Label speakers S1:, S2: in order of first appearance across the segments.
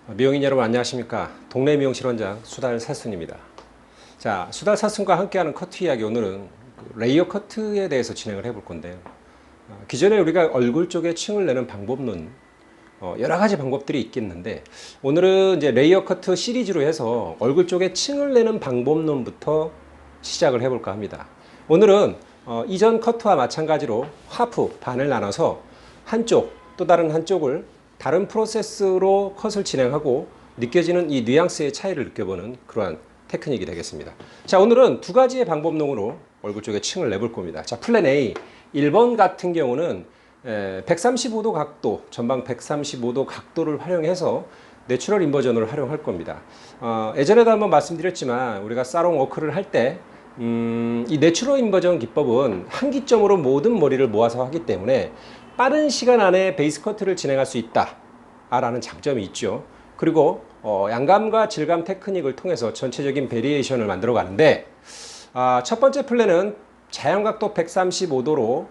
S1: 미용인 여러분 안녕하십니까. 동네 미용실 원장 수달사순입니다. 자, 수달사순과 함께하는 커트 이야기, 오늘은 레이어 커트에 대해서 진행을 해볼 건데요. 기존에 우리가 얼굴 쪽에 층을 내는 방법론, 여러 가지 방법들이 있겠는데, 오늘은 이제 레이어 커트 시리즈로 해서 얼굴 쪽에 층을 내는 방법론부터 시작을 해볼까 합니다. 오늘은 이전 커트와 마찬가지로 하프, 반을 나눠서 한쪽 또 다른 한쪽을 다른 프로세스로 컷을 진행하고 느껴지는 이 뉘앙스의 차이를 느껴보는 그러한 테크닉이 되겠습니다. 자, 오늘은 두 가지의 방법론으로 얼굴 쪽에 층을 내볼 겁니다. 자, 플랜 A 1번 같은 경우는 135도 각도, 전방 135도 각도를 활용해서 내추럴 인버전을 활용할 겁니다. 예전에도 한번 말씀드렸지만 우리가 사롱 워크를 할 때 이 내추럴 인버전 기법은 한 기점으로 모든 머리를 모아서 하기 때문에 빠른 시간 안에 베이스 커트를 진행할 수 있다 라는 장점이 있죠. 그리고 양감과 질감 테크닉을 통해서 전체적인 베리에이션을 만들어 가는데, 첫 번째 플랜은 자연각도 135도로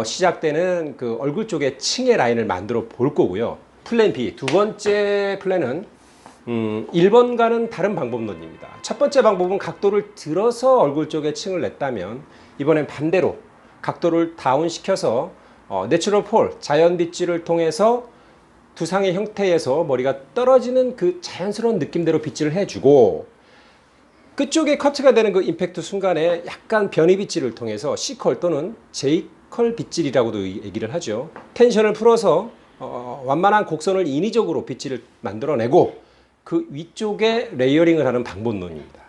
S1: 시작되는 그 얼굴 쪽에 층의 라인을 만들어 볼 거고요. 플랜 B, 두 번째 플랜은 1번과는 다른 방법론입니다. 첫 번째 방법은 각도를 들어서 얼굴 쪽에 층을 냈다면, 이번엔 반대로 각도를 다운시켜서 내추럴 폴, 자연 빗질을 통해서 두상의 형태에서 머리가 떨어지는 그 자연스러운 느낌대로 빗질을 해주고, 끝쪽에 커트가 되는 그 임팩트 순간에 약간 변이 빗질을 통해서 C컬 또는 J컬 빗질이라고도 얘기를 하죠. 텐션을 풀어서 완만한 곡선을 인위적으로 빗질을 만들어내고 그 위쪽에 레이어링을 하는 방법론입니다.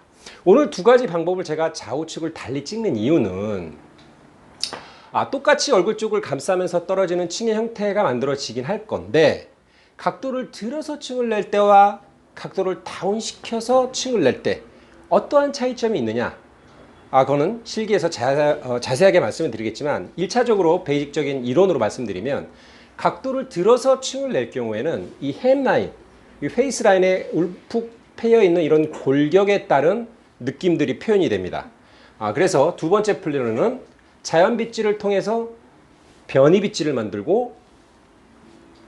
S1: 오늘 두 가지 방법을 제가 좌우측을 달리 찍는 이유는, 똑같이 얼굴 쪽을 감싸면서 떨어지는 층의 형태가 만들어지긴 할 건데, 각도를 들어서 층을 낼 때와 각도를 다운시켜서 층을 낼 때 어떠한 차이점이 있느냐? 그거는 실기에서 자세하게 말씀을 드리겠지만, 1차적으로 베이직적인 이론으로 말씀드리면, 각도를 들어서 층을 낼 경우에는 이 햄라인, 이 페이스 라인에 울푹 패여 있는 이런 골격에 따른 느낌들이 표현이 됩니다. 그래서 두 번째 플랜은 자연 빗질을 통해서 변이 빗질을 만들고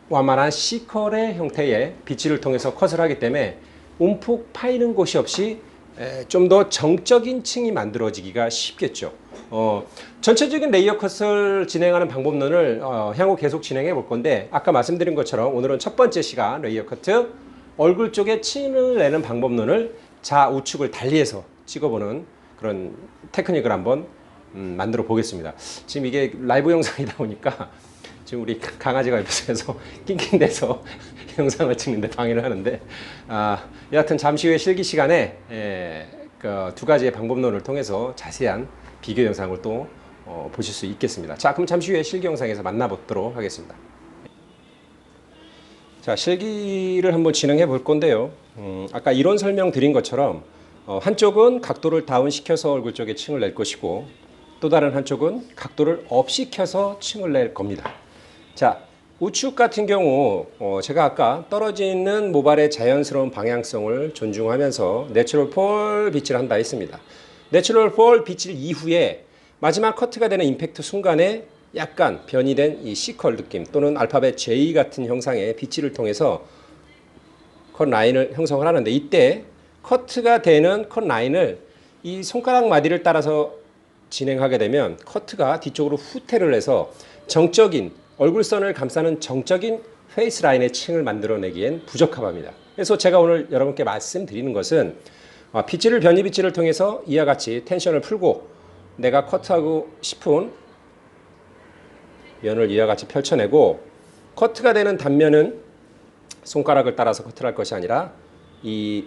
S1: 완만한 C컬의 형태의 빗질을 통해서 컷을 하기 때문에 움푹 파이는 곳이 없이 좀 더 정적인 층이 만들어지기가 쉽겠죠. 전체적인 레이어 컷을 진행하는 방법론을 향후 계속 진행해 볼 건데, 아까 말씀드린 것처럼 오늘은 첫 번째 시간 레이어 커트 얼굴 쪽에 층을 내는 방법론을 좌우측을 달리해서 찍어보는 그런 테크닉을 한번 만들어 보겠습니다. 지금 이게 라이브 영상이다 보니까 지금 우리 강아지가 옆에서 낑낑대서 영상을 찍는데 방해를 하는데, 여하튼 잠시 후에 실기 시간에 그 두 가지의 방법론을 통해서 자세한 비교 영상을 또 보실 수 있겠습니다. 자, 그럼 잠시 후에 실기 영상에서 만나보도록 하겠습니다. 자, 실기를 한번 진행해 볼 건데요. 아까 이론 설명 드린 것처럼 한쪽은 각도를 다운시켜서 얼굴 쪽에 층을 낼 것이고, 또 다른 한쪽은 각도를 업시켜서 층을 낼 겁니다. 자, 우측 같은 경우 제가 아까 떨어지는 모발의 자연스러운 방향성을 존중하면서 내추럴 폴 빗질을 한다 했습니다. 내추럴 폴 빗질 이후에 마지막 커트가 되는 임팩트 순간에 약간 변이된 이 C컬 느낌 또는 알파벳 J 같은 형상의 빗질을 통해서 컷 라인을 형성을 하는데, 이때 커트가 되는 컷 라인을 이 손가락 마디를 따라서 진행하게 되면 커트가 뒤쪽으로 후퇴를 해서 정적인 얼굴선을 감싸는 정적인 페이스 라인의 층을 만들어내기엔 부적합합니다. 그래서 제가 오늘 여러분께 말씀드리는 것은, 빗질을 변이 빗질을 통해서 이와 같이 텐션을 풀고 내가 커트하고 싶은 면을 이와 같이 펼쳐내고, 커트가 되는 단면은 손가락을 따라서 커트를 할 것이 아니라 이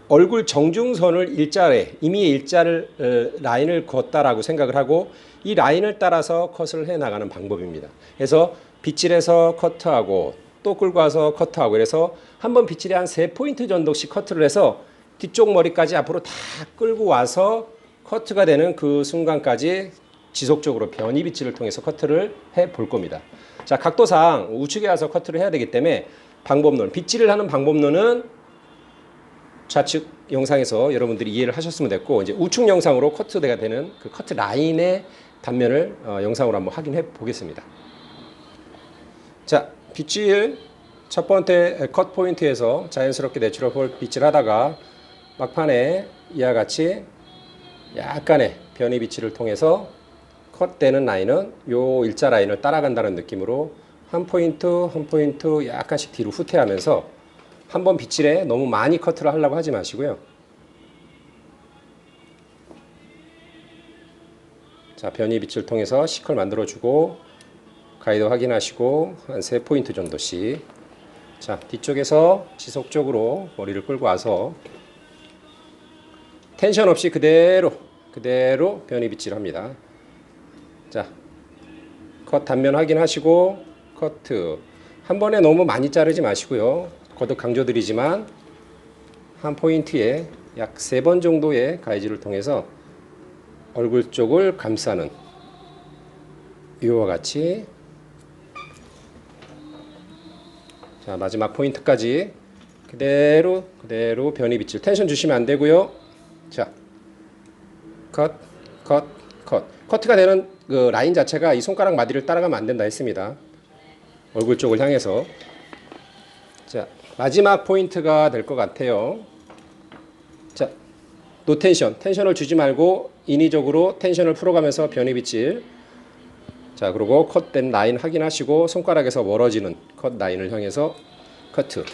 S1: 얼굴 정중선을 일자에 이미 일자를 라인을 그었다라고 생각을 하고 이 라인을 따라서 컷을 해 나가는 방법입니다. 그래서 빗질해서 커트하고 또 끌고 와서 커트하고, 그래서 한번 빗질에 한 3포인트 정도씩 커트를 해서 뒤쪽 머리까지 앞으로 다 끌고 와서 커트가 되는 그 순간까지 지속적으로 변이 빗질을 통해서 커트를 해 볼 겁니다. 자, 각도상 우측에 와서 커트를 해야 되기 때문에 방법론, 빗질을 하는 방법론은 좌측 영상에서 여러분들이 이해를 하셨으면 됐고, 이제 우측 영상으로 커트가 되는 그 커트 라인의 단면을 영상으로 한번 확인해 보겠습니다. 자, 빗질 첫 번째 컷 포인트에서 자연스럽게 내추럴 볼 빗질 하다가 막판에 이와 같이 약간의 변이 빗질을 통해서 컷되는 라인은 요 일자 라인을 따라간다는 느낌으로 한 포인트 한 포인트 약간씩 뒤로 후퇴하면서 한번 빗질에 너무 많이 커트를 하려고 하지 마시고요. 자, 변이 빗질 통해서 C컬 만들어주고 가이드 확인하시고 한 3포인트 정도씩. 자, 뒤쪽에서 지속적으로 머리를 끌고 와서 텐션 없이 그대로 변이 빗질 합니다. 자, 컷 단면 확인하시고 커트. 한 번에 너무 많이 자르지 마시고요. 거듭 강조드리지만 한 포인트에 약 3번 정도의 가위질을 통해서 얼굴 쪽을 감싸는 이와 같이. 자, 마지막 포인트까지 그대로 변이 빗질. 텐션 주시면 안 되고요. 자, 컷. 커트가 되는 그 라인 자체가 이 손가락 마디를 따라가면 안 된다 했습니다. 얼굴 쪽을 향해서. 자, 마지막 포인트가 될 것 같아요. 자, 노 텐션. 텐션을 주지 말고 인위적으로 텐션을 풀어가면서 변이 빗질. 자, 그리고 컷된 라인 확인하시고 손가락에서 멀어지는 컷 라인을 향해서 커트.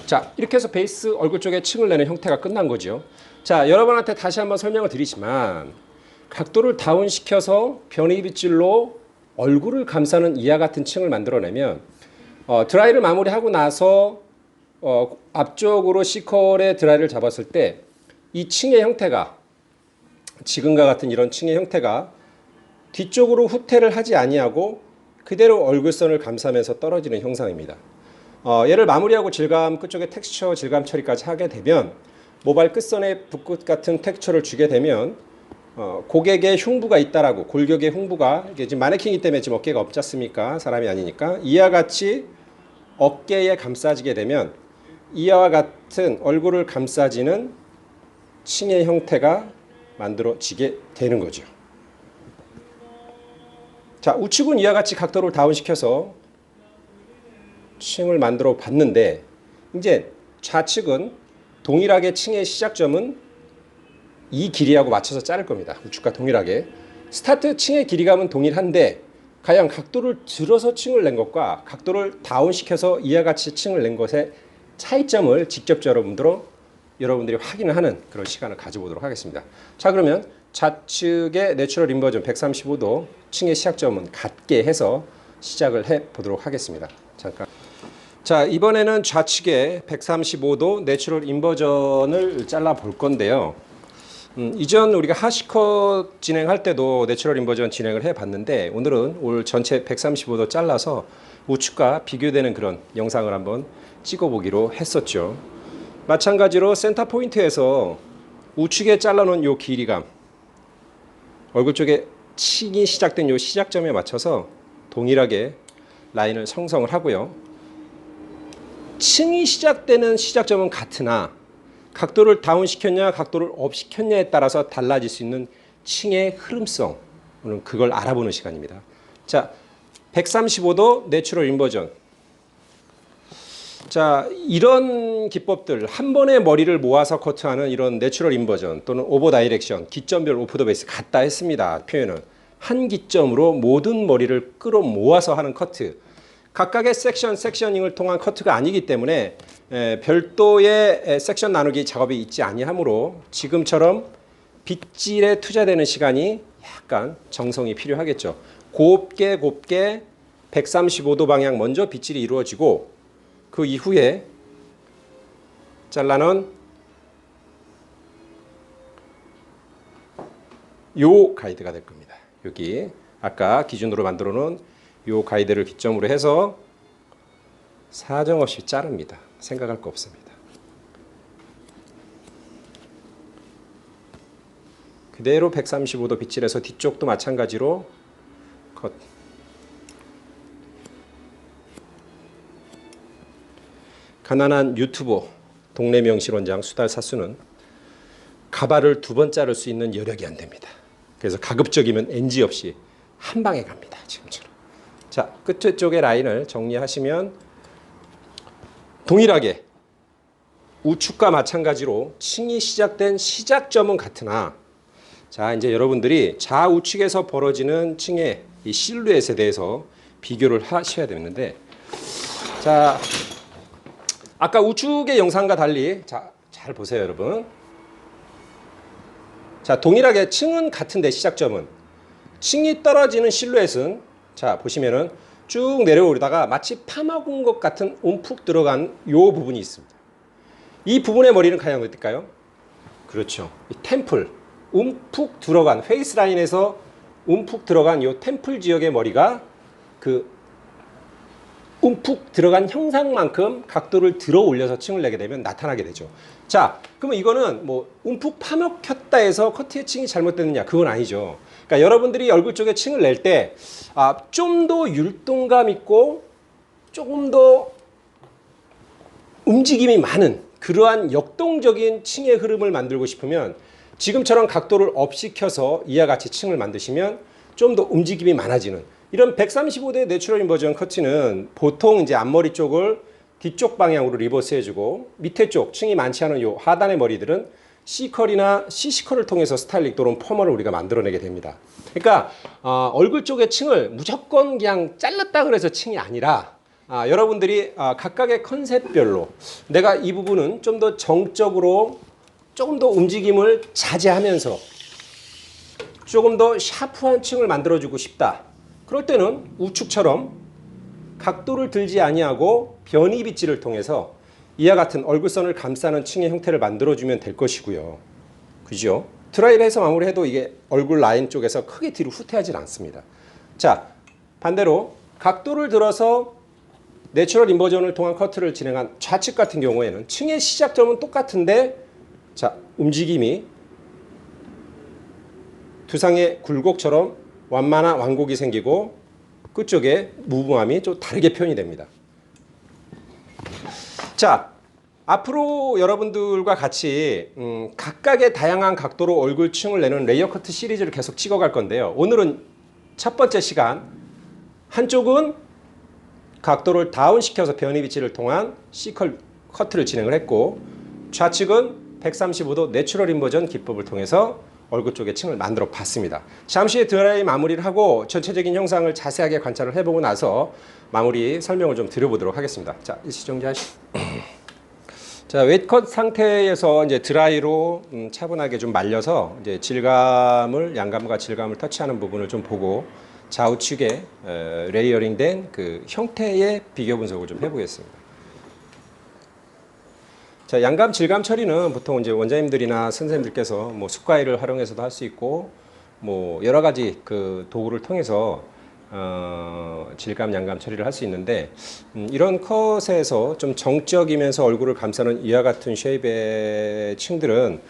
S1: 자, 이렇게 해서 베이스 얼굴 쪽에 층을 내는 형태가 끝난 거죠. 자, 여러분한테 다시 한번 설명을 드리지만 각도를 다운시켜서 변이 빗질로 얼굴을 감싸는 이와 같은 층을 만들어내면 드라이를 마무리하고 나서 앞쪽으로 C컬의 드라이를 잡았을 때 이 층의 형태가 지금과 같은 이런 층의 형태가 뒤쪽으로 후퇴를 하지 아니하고 그대로 얼굴선을 감싸면서 떨어지는 형상입니다. 얘를 마무리하고 질감 끝쪽에 텍스처 질감 처리까지 하게 되면 모발 끝선에 붓끝 같은 텍스처를 주게 되면 고객의 흉부가 있다라고, 골격의 흉부가, 이게 지금 마네킹이기 때문에 지금 어깨가 없지 않습니까? 사람이 아니니까. 이와 같이 어깨에 감싸지게 되면 이와 같은 얼굴을 감싸지는 층의 형태가 만들어지게 되는 거죠. 자, 우측은 이와 같이 각도를 다운시켜서 층을 만들어 봤는데 이제 좌측은 동일하게 층의 시작점은 이 길이하고 맞춰서 자를 겁니다. 우측과 동일하게. 스타트 층의 길이감은 동일한데 과연 각도를 들어서 층을 낸 것과 각도를 다운시켜서 이와 같이 층을 낸 것의 차이점을 직접 여러분들이 확인을 하는 그런 시간을 가져보도록 하겠습니다. 자, 그러면 좌측의 내추럴 인버전 135도 층의 시작점은 같게 해서 시작을 해 보도록 하겠습니다. 잠깐. 자, 이번에는 좌측의 135도 내추럴 인버전을 잘라 볼 건데요. 이전 우리가 하시컷 진행할 때도 내추럴 인버전 진행을 해 봤는데 오늘은 올 전체 135도 잘라서 우측과 비교되는 그런 영상을 한번 찍어 보기로 했었죠. 마찬가지로 센터 포인트에서 우측에 잘라놓은 요 길이감, 얼굴 쪽에 층이 시작된 요 시작점에 맞춰서 동일하게 라인을 형성을 하고요. 층이 시작되는 시작점은 같으나 각도를 다운시켰냐 각도를 업시켰냐에 따라서 달라질 수 있는 층의 흐름성, 오늘 그걸 알아보는 시간입니다. 자, 135도 내추럴 인버전. 자, 이런 기법들, 한 번에 머리를 모아서 커트하는 이런 내추럴 인버전 또는 오버 다이렉션, 기점별 오프 더 베이스 같다 했습니다. 표현은 한 기점으로 모든 머리를 끌어 모아서 하는 커트. 각각의 섹셔닝을 통한 커트가 아니기 때문에 별도의 섹션 나누기 작업이 있지 아니하므로 지금처럼 빗질에 투자되는 시간이 약간 정성이 필요하겠죠. 곱게 135도 방향 먼저 빗질이 이루어지고 그 이후에 잘라놓은 요 가이드가 될 겁니다. 여기 아까 기준으로 만들어 놓은 요 가이드를 기점으로 해서 사정없이 자릅니다. 생각할 거 없습니다. 그대로 135도 빗질해서 뒤쪽도 마찬가지로 컷. 가난한 유튜버 동네 명실원장 수달 사수는 가발을 2번 자를 수 있는 여력이 안 됩니다. 그래서 가급적이면 NG 없이 한 방에 갑니다. 지금처럼. 자, 끝 쪽의 라인을 정리하시면 동일하게 우측과 마찬가지로 층이 시작된 시작점은 같으나 자 이제 여러분들이 좌우측에서 벌어지는 층의 이 실루엣에 대해서 비교를 하셔야 되는데 자 아까 우측의 영상과 달리 자 잘 보세요 여러분. 자 동일하게 층은 같은데 시작점은 층이 떨어지는 실루엣은 자 보시면은 쭉 내려오다가 마치 파먹은 것 같은 움푹 들어간 요 부분이 있습니다. 이 부분의 머리는 과연 어떨까요? 그렇죠. 이 템플 움푹 들어간 페이스 라인에서 움푹 들어간 요 템플 지역의 머리가 그 움푹 들어간 형상만큼 각도를 들어 올려서 층을 내게 되면 나타나게 되죠. 자, 그러면 이거는 뭐 움푹 파먹혔다 해서 커트의 층이 잘못됐느냐? 그건 아니죠. 그러니까 여러분들이 얼굴 쪽에 층을 낼 때 좀 더 율동감 있고 조금 더 움직임이 많은 그러한 역동적인 층의 흐름을 만들고 싶으면 지금처럼 각도를 업시켜서 이와 같이 층을 만드시면 좀 더 움직임이 많아지는 이런 135대 내추럴 인버전 커트는 보통 이제 앞머리 쪽을 뒤쪽 방향으로 리버스 해주고 밑에 쪽 층이 많지 않은 요 하단의 머리들은 C컬이나 CC컬을 통해서 스타일링 또는 펌을 우리가 만들어내게 됩니다. 그러니까 얼굴 쪽의 층을 무조건 그냥 잘랐다 그래서 층이 아니라 여러분들이 각각의 컨셉별로 내가 이 부분은 좀 더 정적으로 조금 더 움직임을 자제하면서 조금 더 샤프한 층을 만들어주고 싶다. 그럴 때는 우측처럼 각도를 들지 아니하고 변이 빗질을 통해서 이와 같은 얼굴선을 감싸는 층의 형태를 만들어주면 될 것이고요. 그죠? 드라이를 해서 마무리해도 이게 얼굴 라인 쪽에서 크게 뒤로 후퇴하지 않습니다. 자, 반대로 각도를 들어서 내추럴 인버전을 통한 커트를 진행한 좌측 같은 경우에는 층의 시작점은 똑같은데 자, 움직임이 두상의 굴곡처럼 완만한 완곡이 생기고 끝쪽에 무브함이 좀 다르게 표현이 됩니다. 자, 앞으로 여러분들과 같이 각각의 다양한 각도로 얼굴층을 내는 레이어 커트 시리즈를 계속 찍어갈 건데요. 오늘은 첫 번째 시간 한쪽은 각도를 다운시켜서 변이 비치를 통한 C컬 커트를 진행을 했고 좌측은 135도 내추럴 인버전 기법을 통해서 얼굴 쪽의 층을 만들어 봤습니다. 잠시 후에 드라이 마무리를 하고 전체적인 형상을 자세하게 관찰을 해보고 나서 마무리 설명을 좀 드려보도록 하겠습니다. 자, 일시 정지하시고. 자, 웨이트컷 상태에서 이제 드라이로 차분하게 좀 말려서 이제 질감을 양감과 질감을 터치하는 부분을 좀 보고 좌우측에 레이어링된 그 형태의 비교 분석을 좀 해보겠습니다. 자, 양감 질감 처리는 보통 이제 원장님들이나 선생님들께서 뭐 숯가위를 활용해서도 할 수 있고 뭐 여러 가지 그 도구를 통해서 질감 양감 처리를 할 수 있는데 이런 컷에서 좀 정적이면서 얼굴을 감싸는 이와 같은 쉐입의 층들은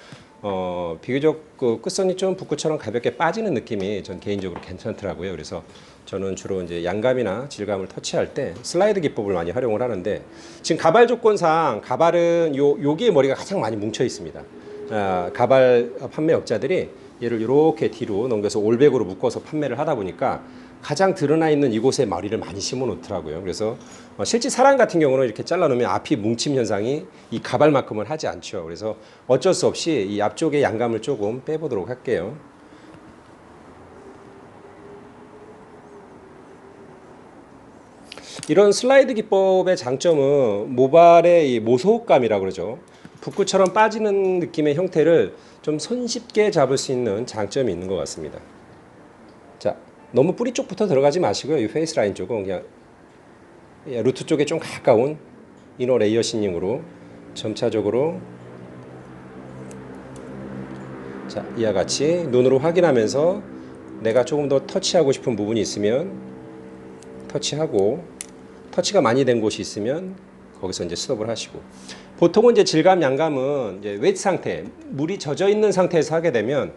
S1: 비교적 그 끝선이 좀 붓구처럼 가볍게 빠지는 느낌이 전 개인적으로 괜찮더라고요. 그래서 저는 주로 이제 양감이나 질감을 터치할 때 슬라이드 기법을 많이 활용을 하는데 지금 가발 조건상 가발은 여기에 머리가 가장 많이 뭉쳐 있습니다. 가발 판매업자들이 얘를 이렇게 뒤로 넘겨서 올백으로 묶어서 판매를 하다 보니까 가장 드러나 있는 이곳에 머리를 많이 심어 놓더라고요. 그래서 실제 사람 같은 경우는 이렇게 잘라 놓으면 앞이 뭉침 현상이 이 가발만큼은 하지 않죠. 그래서 어쩔 수 없이 이 앞쪽의 양감을 조금 빼보도록 할게요. 이런 슬라이드 기법의 장점은 모발의 이 모소감이라고 그러죠. 붓구처럼 빠지는 느낌의 형태를 좀 손쉽게 잡을 수 있는 장점이 있는 것 같습니다. 자, 너무 뿌리 쪽부터 들어가지 마시고요. 이 페이스 라인 쪽은 그냥 루트 쪽에 좀 가까운 이너 레이어 싱링으로 점차적으로 자, 이와 같이 눈으로 확인하면서 내가 조금 더 터치하고 싶은 부분이 있으면 터치하고 터치가 많이 된 곳이 있으면 거기서 이제 스톱을 하시고 보통은 이제 질감 양감은 이제 웨트 상태 물이 젖어 있는 상태에서 하게 되면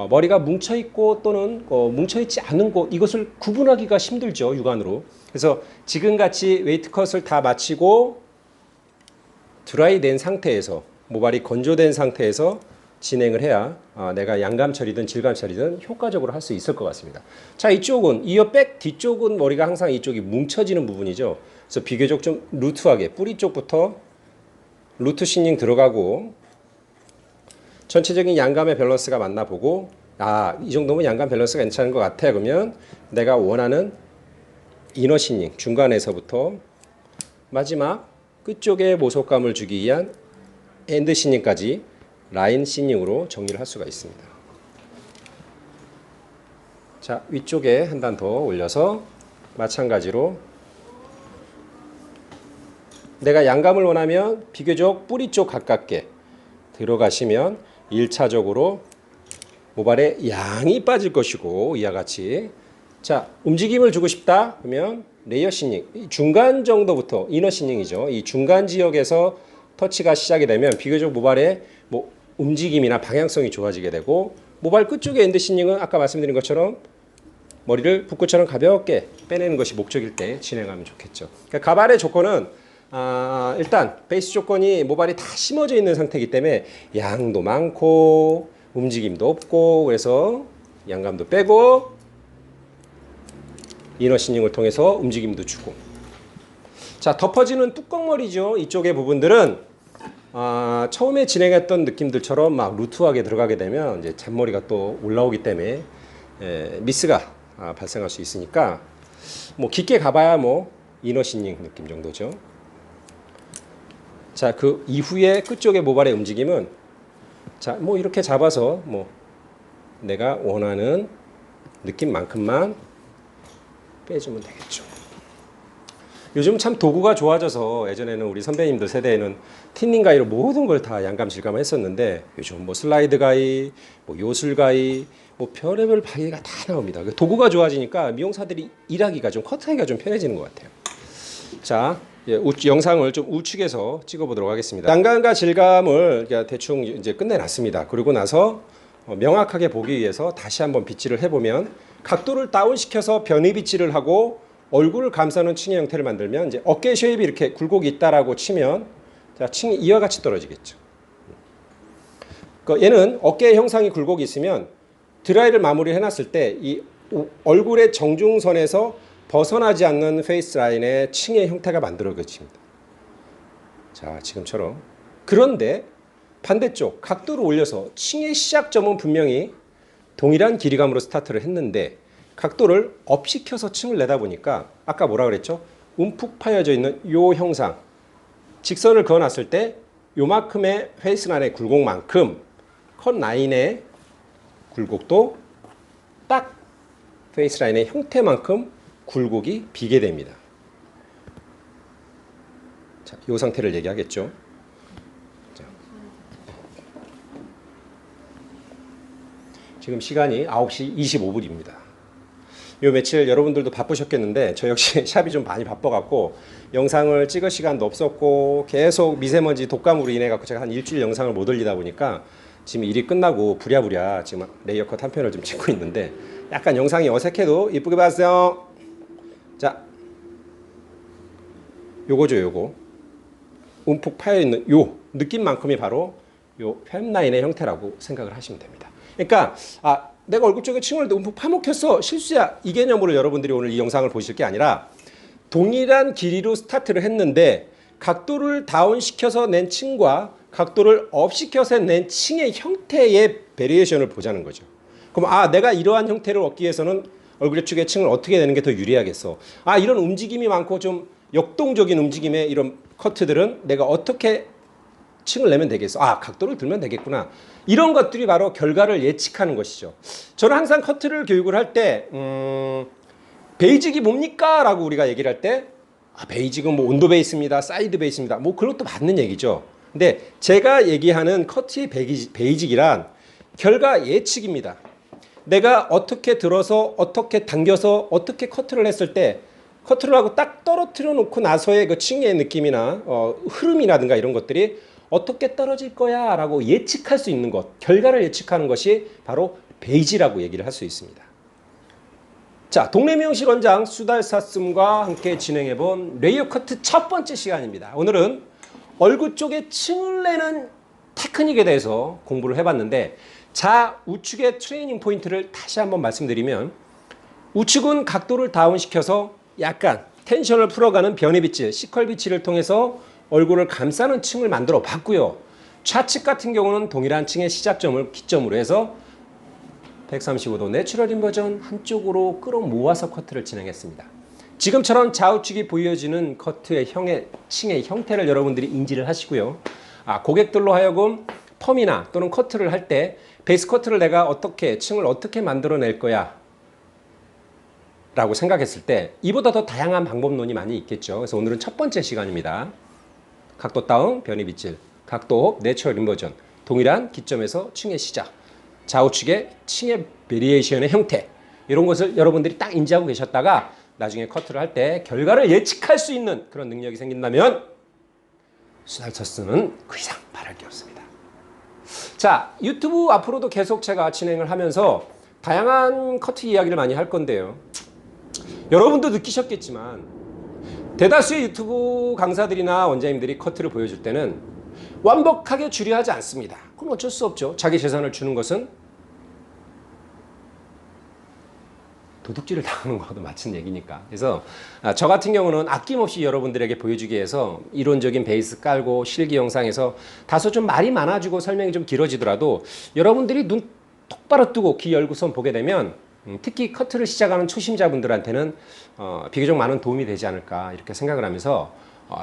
S1: 머리가 뭉쳐 있고 또는 뭉쳐 있지 않은 곳 이것을 구분하기가 힘들죠 육안으로. 그래서 지금같이 웨이트 컷을 다 마치고 드라이 된 상태에서 모발이 건조된 상태에서 진행을 해야 내가 양감 처리든 질감 처리든 효과적으로 할 수 있을 것 같습니다. 자, 이쪽은 이어 백 뒤쪽은 머리가 항상 이쪽이 뭉쳐지는 부분이죠. 그래서 비교적 좀 루트하게 뿌리 쪽부터 루트 싱잉 들어가고 전체적인 양감의 밸런스가 맞나 보고 이 정도면 양감 밸런스가 괜찮은 것 같아. 그러면 내가 원하는 이너 싱잉 중간에서부터 마지막 끝쪽에 모속감을 주기 위한 엔드 싱잉까지 라인 싱잉으로 정리를 할 수가 있습니다. 자, 위쪽에 한 단 더 올려서 마찬가지로 내가 양감을 원하면 비교적 뿌리 쪽 가깝게 들어가시면 1차적으로 모발에 양이 빠질 것이고 이와 같이 자 움직임을 주고 싶다 그러면 레이어 싱잉 중간 정도부터 이너 싱잉이죠. 이 중간 지역에서 터치가 시작이 되면 비교적 모발의 뭐 움직임이나 방향성이 좋아지게 되고 모발 끝쪽의 엔드 싱잉은 아까 말씀드린 것처럼 머리를 붓고처럼 가볍게 빼내는 것이 목적일 때 진행하면 좋겠죠. 그러니까 가발의 조건은 일단 베이스 조건이 모발이 다 심어져 있는 상태이기 때문에 양도 많고 움직임도 없고 그래서 양감도 빼고 이너 싱잉을 통해서 움직임도 주고 자 덮어지는 뚜껑머리죠. 이쪽의 부분들은 처음에 진행했던 느낌들처럼 막 루트하게 들어가게 되면 이제 잔머리가 또 올라오기 때문에 미스가 발생할 수 있으니까 뭐 깊게 가봐야 뭐 이너 싱잉 느낌 정도죠. 자, 그 이후에 끝쪽의 모발의 움직임은 자, 뭐 이렇게 잡아서 뭐 내가 원하는 느낌만큼만 빼주면 되겠죠. 요즘 참 도구가 좋아져서 예전에는 우리 선배님들 세대에는 틴닝 가위로 모든 걸 다 양감 질감 했었는데 요즘 뭐 슬라이드 가위, 뭐 요술 가위, 뭐 별의별 가위가 다 나옵니다. 도구가 좋아지니까 미용사들이 일하기가 좀 커트하기가 좀 편해지는 것 같아요. 자, 영상을 좀 우측에서 찍어보도록 하겠습니다. 양감과 질감을 대충 이제 끝내놨습니다. 그리고 나서 명확하게 보기 위해서 다시 한번 빗질을 해보면 각도를 다운시켜서 변이 빗질을 하고 얼굴을 감싸는 층의 형태를 만들면 이제 어깨 쉐입이 이렇게 굴곡이 있다라고 치면 자, 층이 이와 같이 떨어지겠죠. 얘는 어깨 형상이 굴곡이 있으면 드라이를 마무리 해놨을 때 이 얼굴의 정중선에서 벗어나지 않는 페이스 라인의 층의 형태가 만들어집니다. 자, 지금처럼. 그런데 반대쪽 각도를 올려서 층의 시작점은 분명히 동일한 길이감으로 스타트를 했는데 각도를 업시켜서 층을 내다 보니까 아까 뭐라 그랬죠? 움푹 파여져 있는 요 형상 직선을 그어놨을 때 요만큼의 페이스 라인의 굴곡만큼 컷 라인의 굴곡도 딱 페이스 라인의 형태만큼 굴곡이 비게 됩니다. 자, 이 상태를 얘기하겠죠. 자. 지금 시간이 9시 25분입니다. 요 며칠 여러분들도 바쁘셨겠는데 저 역시 샵이 좀 많이 바빠갖고 영상을 찍을 시간도 없었고 계속 미세먼지 독감으로 인해갖고 제가 한 일주일 영상을 못 올리다 보니까 지금 일이 끝나고 부랴부랴 지금 레이어 컷 한 편을 좀 찍고 있는데 약간 영상이 어색해도 이쁘게 봤어요. 자, 요거죠, 요거. 움푹 파여있는 요 느낌만큼이 바로 요 홑라인의 형태라고 생각을 하시면 됩니다. 그러니까 내가 얼굴 쪽에 층을 움푹 파먹혔어 실수야 이 개념으로 여러분들이 오늘 이 영상을 보실 게 아니라 동일한 길이로 스타트를 했는데 각도를 다운시켜서 낸 층과 각도를 업시켜서 낸 층의 형태의 베리에이션을 보자는 거죠. 그럼 내가 이러한 형태를 얻기 위해서는 얼굴 쪽의 층을 어떻게 내는 게 더 유리하겠어. 이런 움직임이 많고 좀 역동적인 움직임의 이런 커트들은 내가 어떻게 층을 내면 되겠어. 각도를 들면 되겠구나. 이런 것들이 바로 결과를 예측하는 것이죠. 저는 항상 커트를 교육을 할 때 베이직이 뭡니까? 라고 우리가 얘기를 할 때 베이직은 뭐 온도 베이스입니다. 사이드 베이스입니다. 뭐 그것도 맞는 얘기죠. 근데 제가 얘기하는 커트의 베이직이란 결과 예측입니다. 내가 어떻게 들어서 어떻게 당겨서 어떻게 커트를 했을 때 커트를 하고 딱 떨어뜨려 놓고 나서의 그 층의 느낌이나 흐름이라든가 이런 것들이 어떻게 떨어질 거야 라고 예측할 수 있는 것, 결과를 예측하는 것이 바로 베이지라고 얘기를 할 수 있습니다. 자, 동네 미용실 원장 수달사슴과 함께 진행해본 레이어 커트 첫 번째 시간입니다. 오늘은 얼굴 쪽에 층을 내는 테크닉에 대해서 공부를 해봤는데 우측의 트레이닝 포인트를 다시 한번 말씀드리면 우측은 각도를 다운시켜서 약간 텐션을 풀어가는 변이 빗질, 시컬 빗질을 통해서 얼굴을 감싸는 층을 만들어 봤고요. 좌측 같은 경우는 동일한 층의 시작점을 기점으로 해서 135도 내추럴 인버전 한쪽으로 끌어모아서 커트를 진행했습니다. 지금처럼 좌우측이 보여지는 커트의 층의 형태를 여러분들이 인지를 하시고요. 고객들로 하여금 펌이나 또는 커트를 할 때 베이스 커트를 내가 층을 어떻게 만들어낼 거야 라고 생각했을 때 이보다 더 다양한 방법론이 많이 있겠죠. 그래서 오늘은 첫 번째 시간입니다. 각도 다운, 변이 빗질, 각도 업, 내추럴 인버전, 동일한 기점에서 층의 시작, 좌우측의 층의 베리에이션의 형태, 이런 것을 여러분들이 딱 인지하고 계셨다가 나중에 커트를 할 때 결과를 예측할 수 있는 그런 능력이 생긴다면 수달처스는 그 이상 바랄 게 없습니다. 자, 유튜브 앞으로도 계속 제가 진행을 하면서 다양한 커트 이야기를 많이 할 건데요. 여러분도 느끼셨겠지만 대다수의 유튜브 강사들이나 원장님들이 커트를 보여줄 때는 완벽하게 주려하지 않습니다. 그럼 어쩔 수 없죠. 자기 재산을 주는 것은 도둑질을 당하는 것과도 마찬 얘기니까. 그래서 저 같은 경우는 아낌없이 여러분들에게 보여주기 위해서 이론적인 베이스 깔고 실기 영상에서 다소 좀 말이 많아지고 설명이 좀 길어지더라도 여러분들이 눈 똑바로 뜨고 귀 열고선 보게 되면 특히 커트를 시작하는 초심자분들한테는 비교적 많은 도움이 되지 않을까 이렇게 생각을 하면서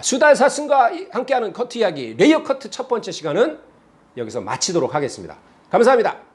S1: 수달 사슴과 함께하는 커트 이야기 레이어 커트 첫 번째 시간은 여기서 마치도록 하겠습니다. 감사합니다.